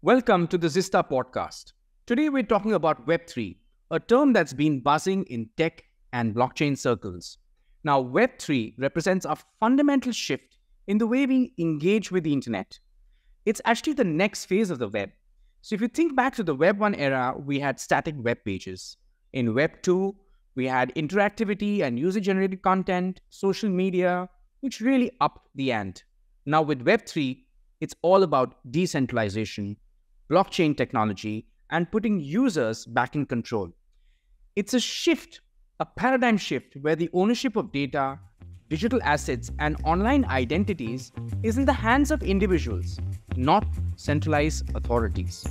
Welcome to the Zista Podcast. Today we're talking about Web3, a term that's been buzzing in tech and blockchain circles. Now, Web3 represents a fundamental shift in the way we engage with the internet. It's actually the next phase of the web. So if you think back to the Web 1 era, we had static web pages. In Web 2, we had interactivity and user-generated content, social media, which really upped the ante. Now with Web 3, it's all about decentralization, blockchain technology, and putting users back in control. It's a shift, a paradigm shift where the ownership of data, digital assets, and online identities is in the hands of individuals, not centralized authorities.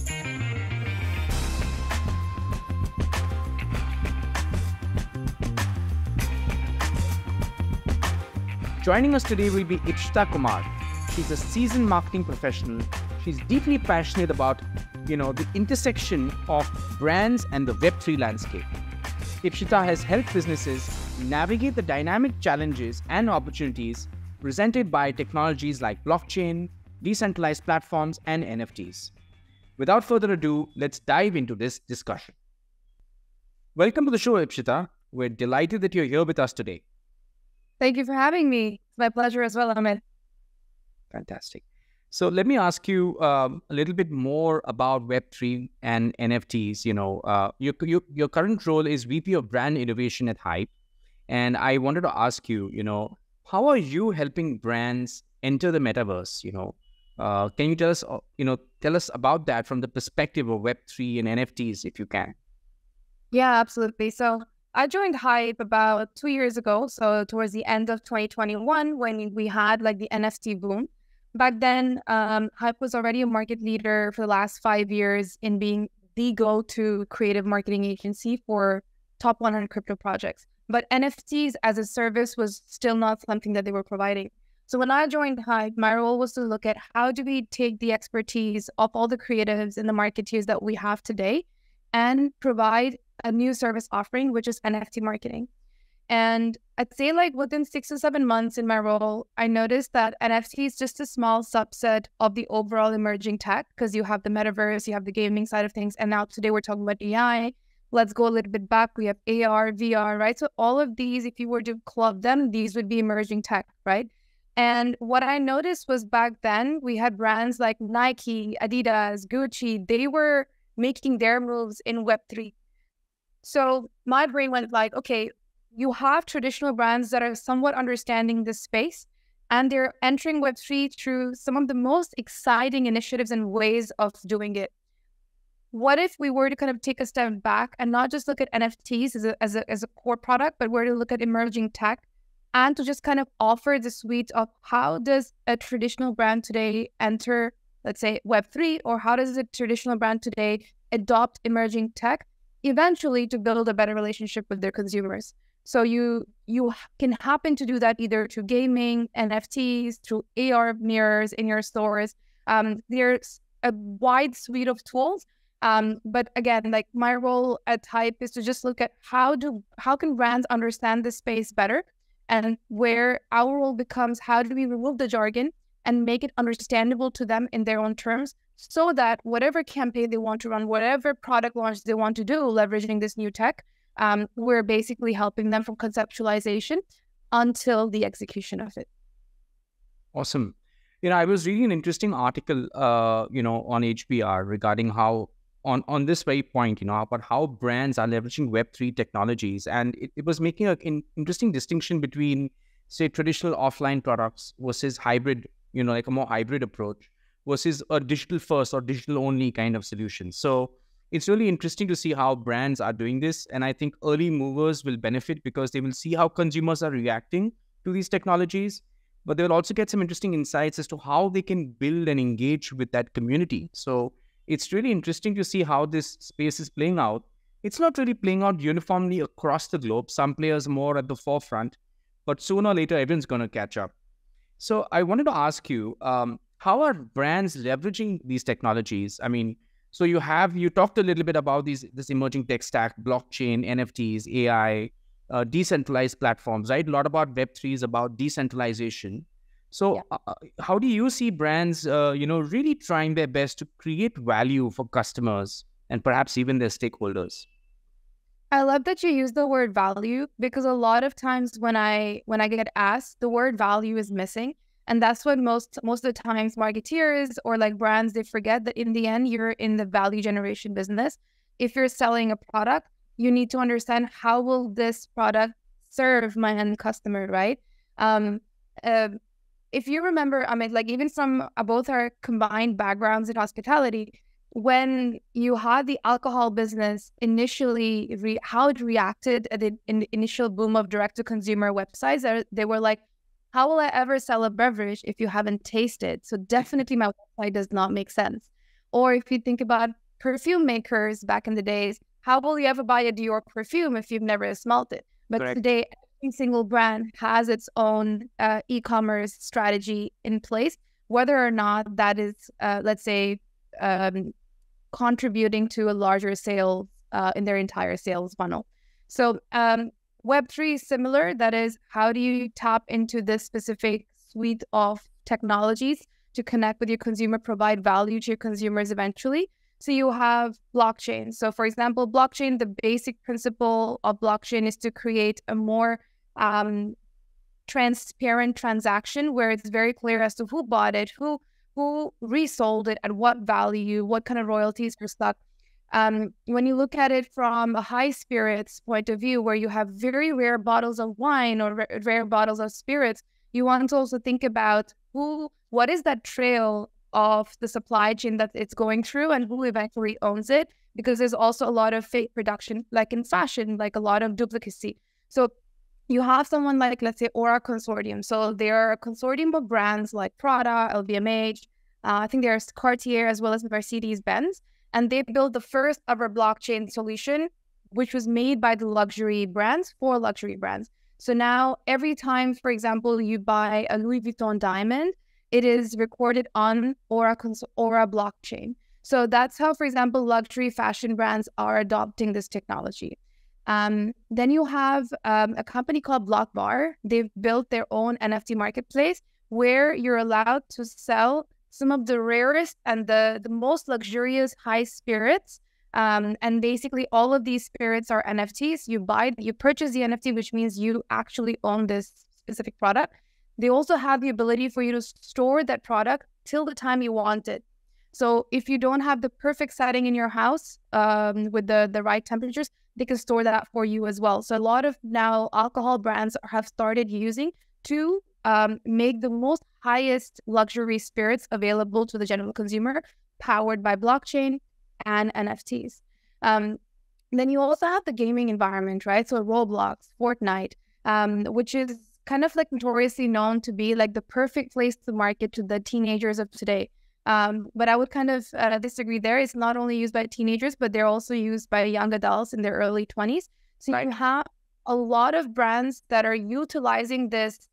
Joining us today will be Ipshita Kumar. She's a seasoned marketing professional. She's deeply passionate about, the intersection of brands and the Web3 landscape. Ipshita has helped businesses navigate the dynamic challenges and opportunities presented by technologies like blockchain, decentralized platforms, and NFTs. Without further ado, let's dive into this discussion. Welcome to the show, Ipshita. We're delighted that you're here with us today. Thank you for having me. It's my pleasure as well, Amit. Fantastic. So let me ask you a little bit more about Web3 and NFTs. Your current role is VP of Brand Innovation at Hype. And I wanted to ask you, how are you helping brands enter the metaverse? Can you tell us about that from the perspective of Web3 and NFTs, if you can? Yeah, absolutely. So I joined Hype about 2 years ago. So towards the end of 2021, when we had the NFT boom. Back then, Hype was already a market leader for the last 5 years in being the go-to creative marketing agency for top 100 crypto projects. But NFTs as a service was still not something that they were providing. So when I joined Hype, my role was to look at how do we take the expertise of all the creatives and the marketeers that we have today and provide a new service offering, which is NFT marketing. And I'd say within 6 to 7 months in my role, I noticed that NFT is just a small subset of the overall emerging tech because you have the metaverse, you have the gaming side of things. And now today we're talking about AI. Let's go a little bit back. We have AR, VR, right? So all of these, if you were to club them, these would be emerging tech, right? And what I noticed was back then we had brands like Nike, Adidas, Gucci. They were making their moves in Web3. So my brain went okay, you have traditional brands that are somewhat understanding this space, and they're entering Web3 through some of the most exciting initiatives and ways of doing it. What if we were to kind of take a step back and not just look at NFTs as a core product, but were to look at emerging tech and to just kind of offer the suite of how does a traditional brand today enter, let's say, Web3, or how does a traditional brand today adopt emerging tech, eventually to build a better relationship with their consumers. So you can happen to do that either through gaming, NFTs, through AR mirrors in your stores. There's a wide suite of tools. But again, my role at Hype is to just look at how can brands understand this space better, and where our role becomes how do we remove the jargon and make it understandable to them in their own terms, so that whatever campaign they want to run, whatever product launch they want to do, leveraging this new tech, we're basically helping them from conceptualization until the execution of it. Awesome. I was reading an interesting article, on HBR regarding how, on this very point, about how brands are leveraging Web3 technologies. And it was making an interesting distinction between, say, traditional offline products versus hybrid, a more hybrid approach versus a digital first or digital only kind of solution. So it's really interesting to see how brands are doing this. And I think early movers will benefit because they will see how consumers are reacting to these technologies, but they will also get some interesting insights as to how they can build and engage with that community. So it's really interesting to see how this space is playing out. It's not really playing out uniformly across the globe. Some players more at the forefront, but sooner or later, everyone's going to catch up. So I wanted to ask you, how are brands leveraging these technologies? So you talked a little bit about this emerging tech stack, blockchain, NFTs, AI, decentralized platforms, right? A lot about Web3 is about decentralization. So, Yeah. how do you see brands, really trying their best to create value for customers and perhaps even their stakeholders? I love that you use the word value, because a lot of times when I get asked, the word value is missing. And that's what most of the times marketeers or like brands, they forget that in the end, you're in the value generation business. If you're selling a product, you need to understand, how will this product serve my end customer, right? Um, uh, if you remember, I mean, like even from both our combined backgrounds in hospitality, when you had the alcohol business initially, how it reacted at in the initial boom of direct-to-consumer websites, they were like, how will I ever sell a beverage if you haven't tasted? So definitely my website does not make sense. Or if you think about perfume makers back in the days, how will you ever buy a Dior perfume if you've never smelt it? But Correct. today, every single brand has its own e-commerce strategy in place, whether or not that is, let's say, um, contributing to a larger sales in their entire sales funnel. So Web3 is similar. That is, how do you tap into this specific suite of technologies to connect with your consumer, provide value to your consumers eventually? So you have blockchain. So for example, blockchain, the basic principle of blockchain is to create a more transparent transaction where it's very clear as to who bought it, who resold it, at what value, what kind of royalties are stuck. When you look at it from a high spirits point of view, where you have very rare bottles of wine or rare bottles of spirits, you want to also think about what is that trail of the supply chain that it's going through, and who eventually owns it, because there's also a lot of fake production, like in fashion, like a lot of duplicacy. So you have someone like, let's say, Aura Consortium. So they're a consortium of brands like Prada, LVMH, I think there's Cartier, as well as Mercedes-Benz. And they built the first ever blockchain solution, which was made by the luxury brands for luxury brands. So now every time, for example, you buy a Louis Vuitton diamond, it is recorded on Aura blockchain. So that's how, for example, luxury fashion brands are adopting this technology. Then you have a company called Blockbar. They've built their own NFT marketplace where you're allowed to sell some of the rarest and the most luxurious high spirits. And basically all of these spirits are NFTs. You purchase the NFT, which means you actually own this specific product. They also have the ability for you to store that product till the time you want it. So if you don't have the perfect setting in your house with the right temperatures, they can store that for you as well. So a lot of now alcohol brands have started using to make the most highest luxury spirits available to the general consumer, powered by blockchain and NFTs. Then you also have the gaming environment, right? So Roblox, Fortnite, which is kind of like notoriously known to be like the perfect place to market to the teenagers of today. But I would kind of disagree there. It's not only used by teenagers, but they're also used by young adults in their early 20s. So you have a lot of brands that are utilizing this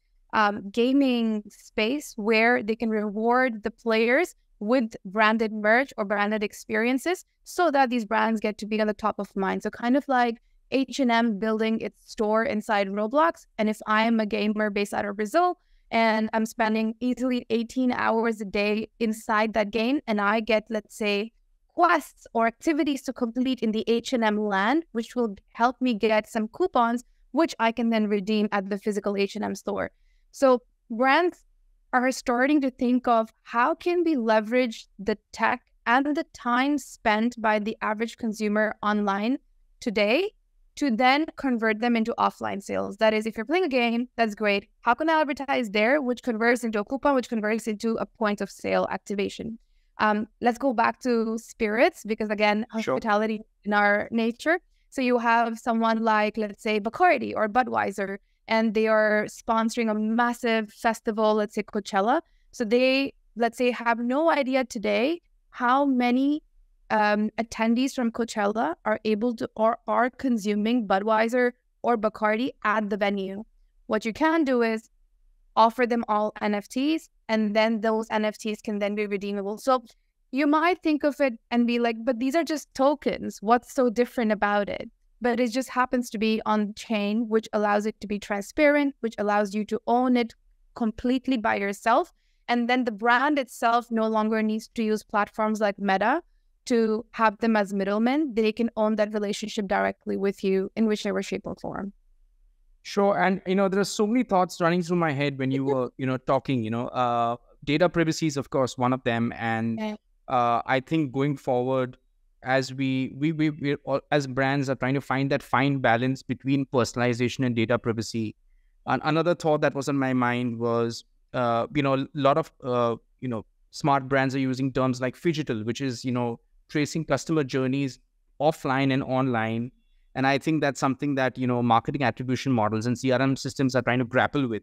gaming space where they can reward the players with branded merch or branded experiences, so that these brands get to be on the top of mind. So kind of like H&M building its store inside Roblox. And if I am a gamer based out of Brazil and I'm spending easily 18 hours a day inside that game, and I get, let's say, quests or activities to complete in the H&M land, which will help me get some coupons, which I can then redeem at the physical H&M store. So brands are starting to think of how can we leverage the tech and the time spent by the average consumer online today to then convert them into offline sales. That is, if you're playing a game, that's great. How can I advertise there, which converts into a coupon, which converts into a point of sale activation? Let's go back to spirits, because again, hospitality in our nature. So you have someone like, let's say, Bacardi or Budweiser, and they are sponsoring a massive festival, let's say Coachella. So they, let's say, have no idea today how many attendees from Coachella are able to or are consuming Budweiser or Bacardi at the venue. What you can do is offer them all NFTs, and then those NFTs can then be redeemable. So you might think of it and be like, but these are just tokens. What's so different about it? But it just happens to be on chain, which allows it to be transparent, which allows you to own it, completely by yourself. And then the brand itself no longer needs to use platforms like Meta to have them as middlemen. They can own that relationship directly with you in whichever shape or form. Sure. And, there are so many thoughts running through my head when you were, talking, data privacy is, of course, one of them. And I think going forward, as we all, as brands are trying to find that fine balance between personalization and data privacy. And another thought that was on my mind was, a lot of, smart brands are using terms like phygital, which is, tracing customer journeys offline and online. And I think that's something that, marketing attribution models and CRM systems are trying to grapple with.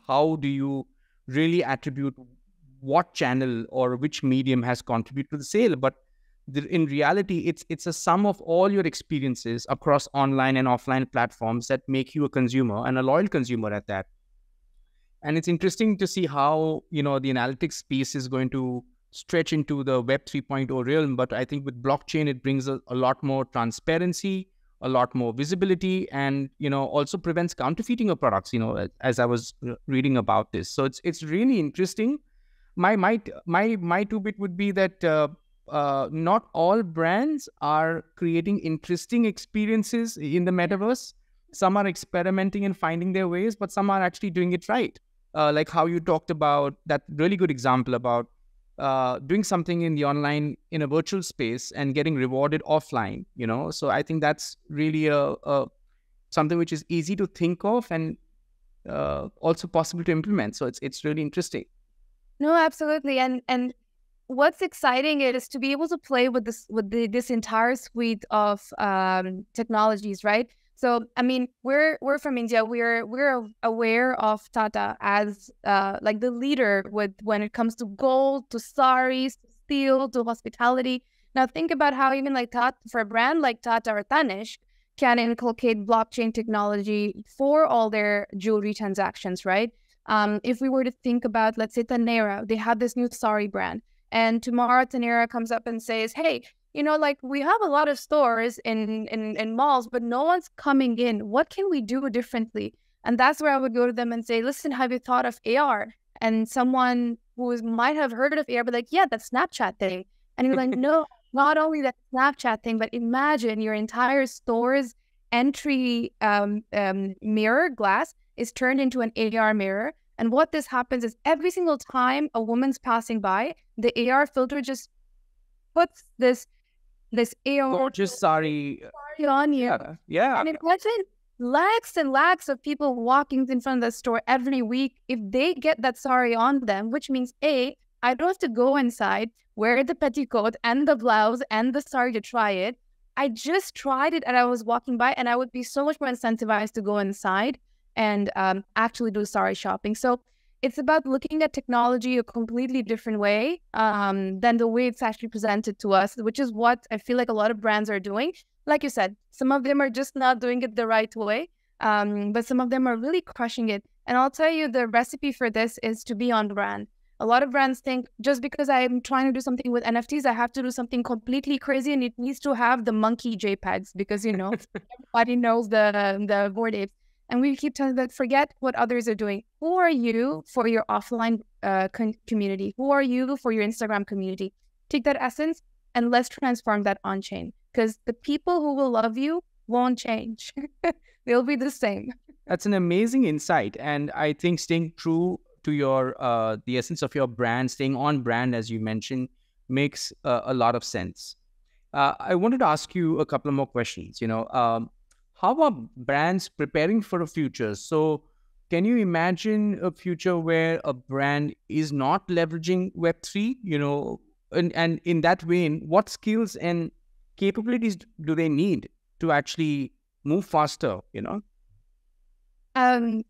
How do you really attribute what channel or which medium has contributed to the sale? But in reality, it's a sum of all your experiences across online and offline platforms that make you a consumer, and a loyal consumer at that. And it's interesting to see how, the analytics space is going to stretch into the Web 3.0 realm. But I think with blockchain, it brings a lot more transparency, a lot more visibility, and, also prevents counterfeiting of products, as I was reading about this. So it's really interesting. My two bit would be that not all brands are creating interesting experiences in the metaverse. Some are experimenting and finding their ways, but some are actually doing it right. Like how you talked about that really good example about doing something in the online, in a virtual space, and getting rewarded offline, So I think that's really something which is easy to think of, and also possible to implement. So it's really interesting. No, absolutely. And what's exciting is to be able to play with this entire suite of technologies, right? So, I mean, we're from India. We're aware of Tata as like the leader when it comes to gold, to saris, to steel, to hospitality. Now, think about how even like Tata, for a brand like Tata or Tanishq, can inculcate blockchain technology for all their jewelry transactions, right? If we were to think about, let's say, Tanera, they have this new sari brand, and tomorrow Tanera comes up and says, "Hey, like we have a lot of stores in malls, but no one's coming in. What can we do differently?" And that's where I would go to them and say, "Listen, have you thought of AR?" And someone who might have heard of AR, but like, "Yeah, that Snapchat thing." And you're like, "No, not only that Snapchat thing, but imagine your entire store's entry mirror glass is turned into an AR mirror." And what this happens is every single time a woman's passing by, the AR filter just puts this AR gorgeous sari on you. Yeah. And imagine lakhs and lakhs of people walking in front of the store every week. If they get that sari on them, which means I don't have to go inside, wear the petticoat and the blouse and the sari to try it. I just tried it and I was walking by, and I would be so much more incentivized to go inside and actually do sari shopping. So it's about looking at technology a completely different way than the way it's actually presented to us, which is what I feel like a lot of brands are doing. Like you said, some of them are just not doing it the right way, but some of them are really crushing it. And I'll tell you, the recipe for this is to be on brand. A lot of brands think just because I'm trying to do something with NFTs, I have to do something completely crazy, and it needs to have the monkey JPEGs because, everybody knows the Bored Apes. And we keep telling them, forget what others are doing. Who are you for your offline community? Who are you for your Instagram community? Take that essence and let's transform that on-chain, because the people who will love you won't change. They'll be the same. That's an amazing insight. And I think staying true to your the essence of your brand, staying on brand, as you mentioned, makes a lot of sense. I wanted to ask you a couple of more questions. How are brands preparing for a future? So can you imagine a future where a brand is not leveraging Web3, and in that vein, what skills and capabilities do they need to actually move faster, I'm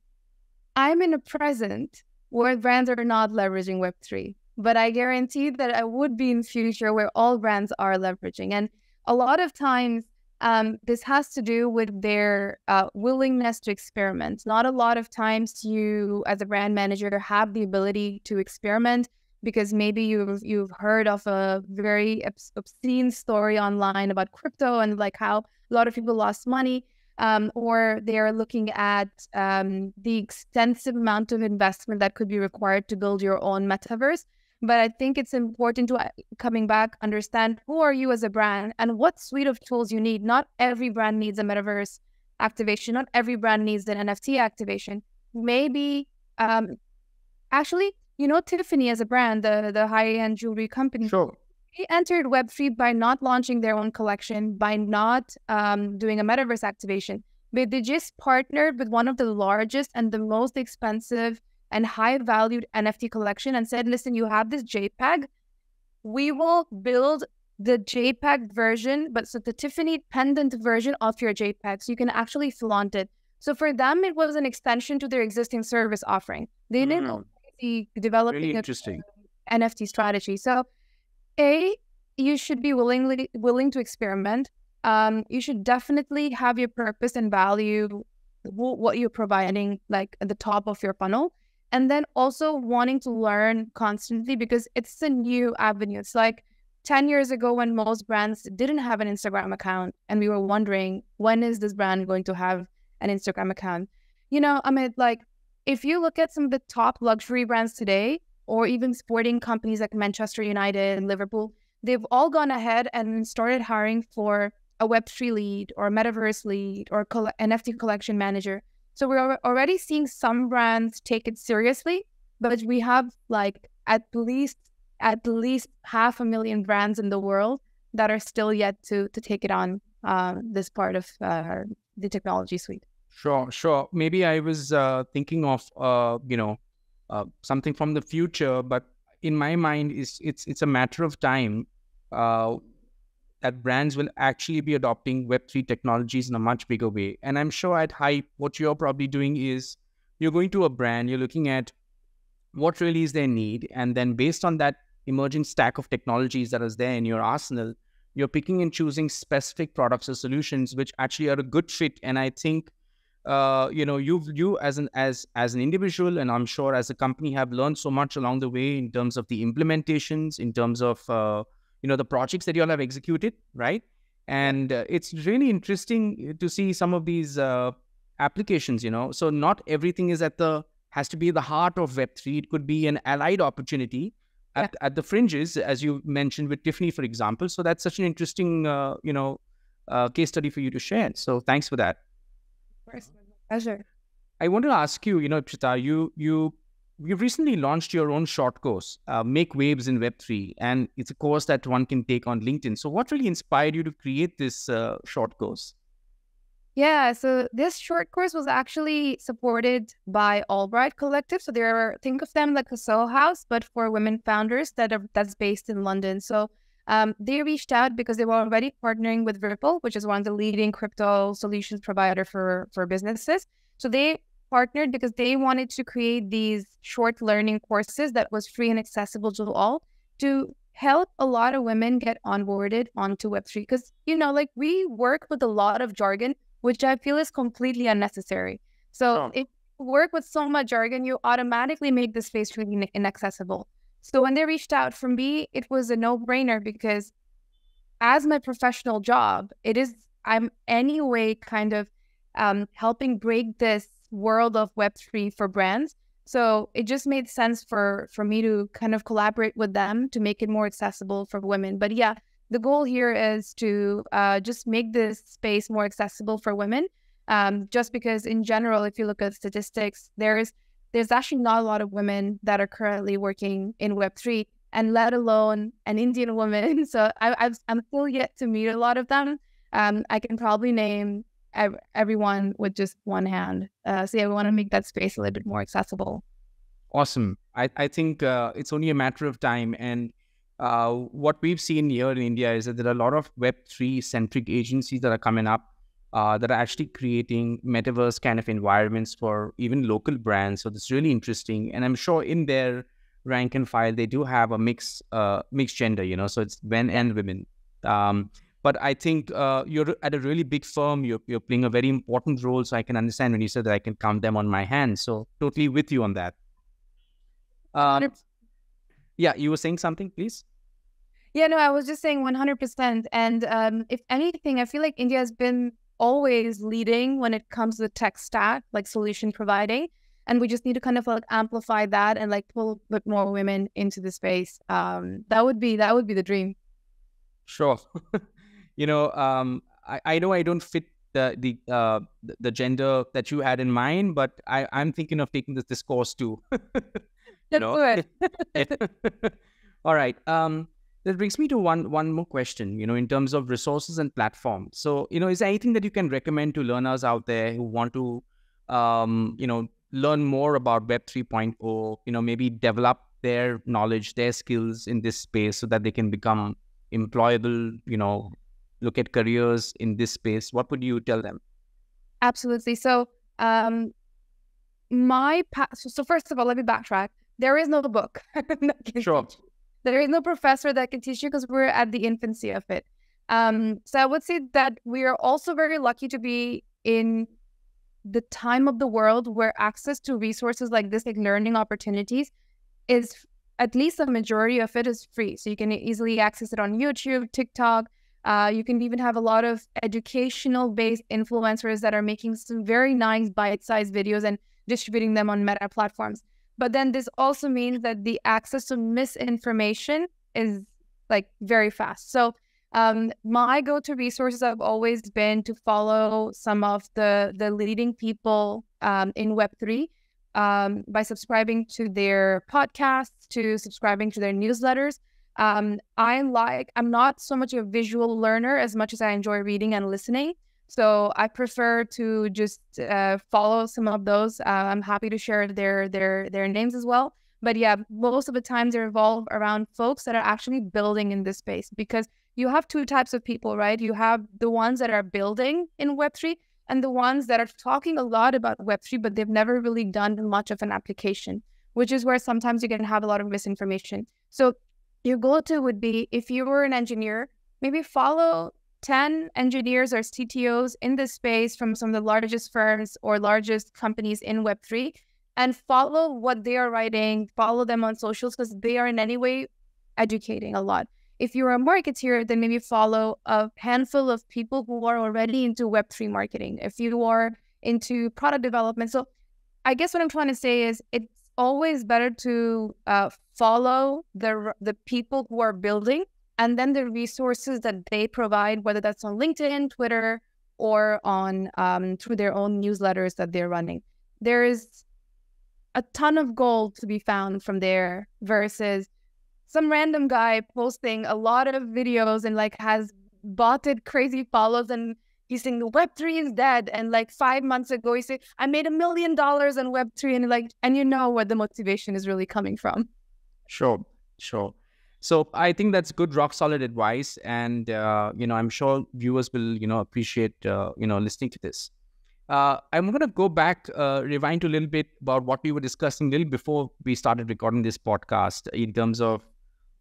in a present where brands are not leveraging Web3, but I guarantee that I would be in future where all brands are leveraging. And a lot of times, this has to do with their willingness to experiment. Not a lot of times you, as a brand manager, have the ability to experiment because maybe you've heard of a very obscene story online about crypto and like how a lot of people lost money. or they are looking at the extensive amount of investment that could be required to build your own metaverse. But I think it's important to, coming back, understand who are you as a brand and what suite of tools you need. Not every brand needs a metaverse activation. Not every brand needs an NFT activation. Maybe, actually, Tiffany as a brand, the high-end jewelry company, Sure. they entered Web3 by not launching their own collection, by not doing a metaverse activation. But they just partnered with one of the largest and the most expensive and high-valued NFT collection and said, listen, you have this JPEG. We will build the JPEG version, but so the Tiffany pendant version of your JPEG, so you can actually flaunt it. So for them, it was an extension to their existing service offering. They didn't developing Really interesting. an NFT strategy. So you should be willing to experiment. You should definitely have your purpose and value, what you're providing, like at the top of your funnel. And then also wanting to learn constantly, because it's a new avenue. It's like 10 years ago when most brands didn't have an Instagram account and we were wondering, when is this brand going to have an Instagram account? Like if you look at some of the top luxury brands today, or even sporting companies like Manchester United and Liverpool, they've all gone ahead and started hiring for a Web3 lead or a metaverse lead or NFT collection manager. So we're already seeing some brands take it seriously, but we have like at least 500,000 brands in the world that are still yet to take it on this part of the technology suite. Sure. Maybe I was thinking of something from the future, but in my mind, it's a matter of time that brands will actually be adopting Web3 technologies in a much bigger way. And I'm sure at Hype, what you're probably doing is you're going to a brand, you're looking at what really is their need, and then based on that emerging stack of technologies that is there in your arsenal, you're picking and choosing specific products or solutions which actually are a good fit. And I think you as an individual, and I'm sure as a company, have learned so much along the way in terms of the implementations, in terms of the projects that you all have executed, right? And it's really interesting to see some of these applications. So not everything has to be the heart of Web3. It could be an allied opportunity at the fringes, as you mentioned with Tiffany, for example. So that's such an interesting case study for you to share. So thanks for that. Of course, pleasure. I want to ask you, Ipshita, you've recently launched your own short course, Make Waves in Web3, and it's a course that one can take on LinkedIn. So what really inspired you to create this short course? Yeah, so this short course was actually supported by Albright Collective. So think of them like a Soho House, but for women founders that's based in London. So they reached out because they were already partnering with Ripple, which is one of the leading crypto solutions provider for businesses. So they partnered because they wanted to create these short learning courses that was free and accessible to all, to help a lot of women get onboarded onto Web3. Because, we work with a lot of jargon, which I feel is completely unnecessary. So if you work with so much jargon, you automatically make the space really inaccessible. So when they reached out from me, it was a no-brainer, because as my professional job, I'm anyway kind of helping break this world of Web3 for brands. So it just made sense for me to kind of collaborate with them to make it more accessible for women. But yeah, the goal here is to just make this space more accessible for women. Just because in general, if you look at statistics, there's actually not a lot of women that are currently working in Web3, and let alone an Indian woman. So I'm still yet to meet a lot of them. I can probably name everyone with just one hand. So yeah, we want to make that space a little bit more accessible. Awesome. I think it's only a matter of time. And what we've seen here in India is that there are a lot of Web3 centric agencies that are coming up that are actually creating metaverse kind of environments for even local brands. So that's really interesting. And I'm sure in their rank and file, they do have a mixed gender, so it's men and women. But I think you're at a really big firm. You're playing a very important role. So I can understand when you said that I can count them on my hand. So totally with you on that. Yeah, you were saying something, please? Yeah, no, I was just saying 100%. And if anything, I feel like India has been always leading when it comes to the tech stack, like solution providing. And we just need to kind of like amplify that and like pull a bit more women into the space. That would be the dream. Sure. I know I don't fit the gender that you had in mind, but I'm thinking of taking this course too. Let's do it. All right. That brings me to one more question, in terms of resources and platforms. So, is there anything that you can recommend to learners out there who want to, learn more about Web 3.0, maybe develop their knowledge, their skills in this space so that they can become employable, look at careers in this space? What would you tell them? Absolutely. So, so first of all, let me backtrack. There is no book. Sure. There is no professor that can teach you because we're at the infancy of it. So I would say that we are also very lucky to be in the time of the world where access to resources like this, like learning opportunities, is at least a majority of it is free. So you can easily access it on YouTube, TikTok. You can even have a lot of educational-based influencers that are making some very nice bite-sized videos and distributing them on Meta platforms. But then this also means that the access to misinformation is like very fast. So my go-to resources have always been to follow some of the leading people in Web3 by subscribing to their podcasts, to subscribing to their newsletters. I'm not so much a visual learner as much as I enjoy reading and listening. So I prefer to just follow some of those. I'm happy to share their names as well. But yeah, most of the times they revolve around folks that are actually building in this space, because you have two types of people, right? You have the ones that are building in Web3 and the ones that are talking a lot about Web3, but they've never really done much of an application, which is where sometimes you can have a lot of misinformation. So your go-to would be, if you were an engineer, maybe follow 10 engineers or CTOs in this space from some of the largest firms or largest companies in Web3, and follow what they are writing, follow them on socials, because they are in any way educating a lot. If you're a marketeer, then maybe follow a handful of people who are already into Web3 marketing. If you are into product development. So I guess what I'm trying to say is it's always better to follow the people who are building, and then the resources that they provide, whether that's on LinkedIn, Twitter, or on through their own newsletters that they're running. There is a ton of gold to be found from there versus some random guy posting a lot of videos and like has botted crazy follows, and he's saying Web3 is dead. And like 5 months ago, he said, I made $1 million on Web3. And you know where the motivation is really coming from. Sure. So I think that's good, rock solid advice. And, I'm sure viewers will, appreciate, listening to this. I'm going to go back, rewind to a little bit about what we were discussing a little before we started recording this podcast in terms of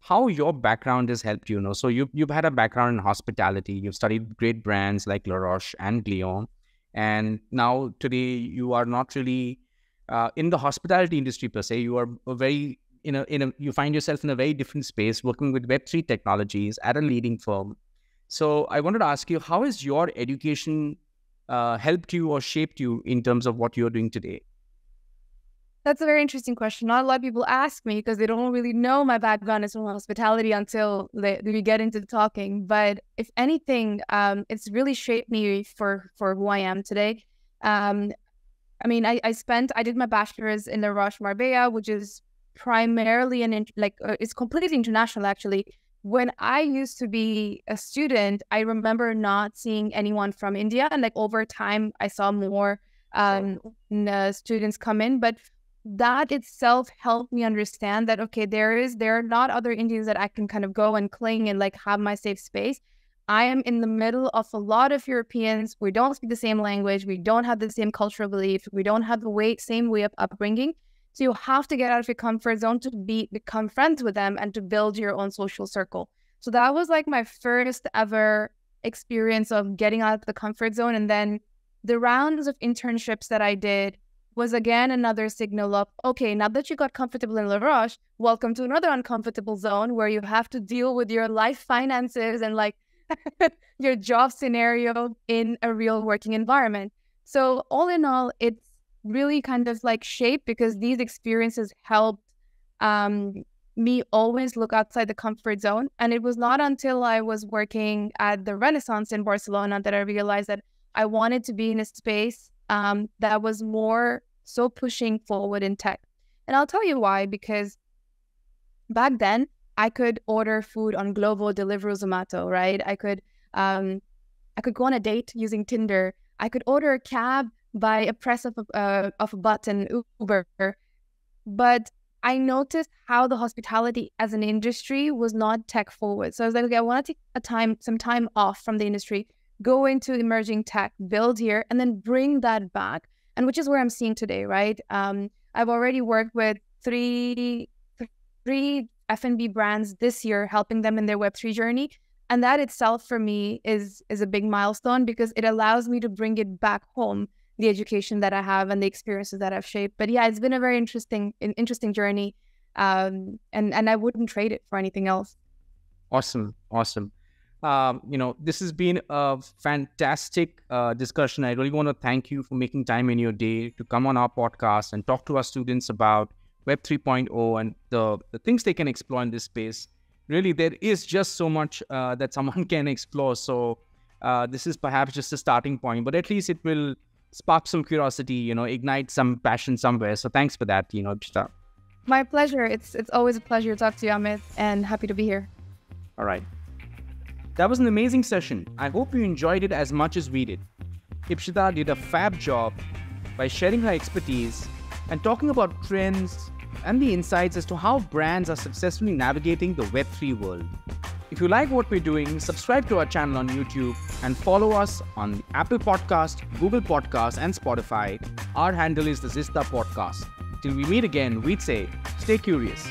how your background has helped you. So you've had a background in hospitality. You've studied great brands like La Roche and Glion. And now today you are not really in the hospitality industry per se. You are a very, you find yourself in a very different space working with Web3 technologies at a leading firm. So I wanted to ask you, how has your education helped you or shaped you in terms of what you're doing today? That's a very interesting question. Not a lot of people ask me because they don't really know my background is from hospitality until we get into talking. But if anything, it's really shaped me for who I am today. I did my bachelor's in La Roche Marbella, which is primarily it's completely international actually. When I used to be a student, I remember not seeing anyone from India, and like over time, I saw more students come in, but that itself helped me understand that, okay, there are not other Indians that I can kind of go and cling and like have my safe space. I am in the middle of a lot of Europeans. We don't speak the same language. We don't have the same cultural belief. We don't have the same way of upbringing. So you have to get out of your comfort zone to become friends with them and to build your own social circle. So that was like my first ever experience of getting out of the comfort zone. And then the rounds of internships that I did was again another signal of, okay, now that you got comfortable in La Roche, welcome to another uncomfortable zone where you have to deal with your life finances and like your job scenario in a real working environment. So all in all, it's really kind of like shaped because these experiences helped me always look outside the comfort zone. And it was not until I was working at the Renaissance in Barcelona that I realized that I wanted to be in a space that was more so pushing forward in tech. And I'll tell you why, because back then I could order food on Glovo, Deliveroo, Zomato, right? I could go on a date using Tinder. I could order a cab by a press of a button, Uber. But I noticed how the hospitality as an industry was not tech forward. So I was like, okay, I want to take some time off from the industry, go into emerging tech, build here, and then bring that back. And which is where I'm seeing today, right? I've already worked with three F&B brands this year, helping them in their Web3 journey. And that itself for me is a big milestone because it allows me to bring it back home, the education that I have and the experiences that I've shaped. But yeah, it's been a very interesting journey. And I wouldn't trade it for anything else. Awesome. This has been a fantastic discussion. I really want to thank you for making time in your day to come on our podcast and talk to our students about Web 3.0 and the things they can explore in this space. Really, there is just so much that someone can explore. So this is perhaps just a starting point, but at least it will spark some curiosity, ignite some passion somewhere. So thanks for that, Ipshita. My pleasure. It's always a pleasure to talk to you, Amit, and happy to be here. All right. That was an amazing session. I hope you enjoyed it as much as we did. Ipshita did a fab job by sharing her expertise and talking about trends and the insights as to how brands are successfully navigating the Web3 world. If you like what we're doing, subscribe to our channel on YouTube and follow us on Apple Podcast, Google Podcast, and Spotify. Our handle is the Zista Podcast. Till we meet again, we'd say, stay curious.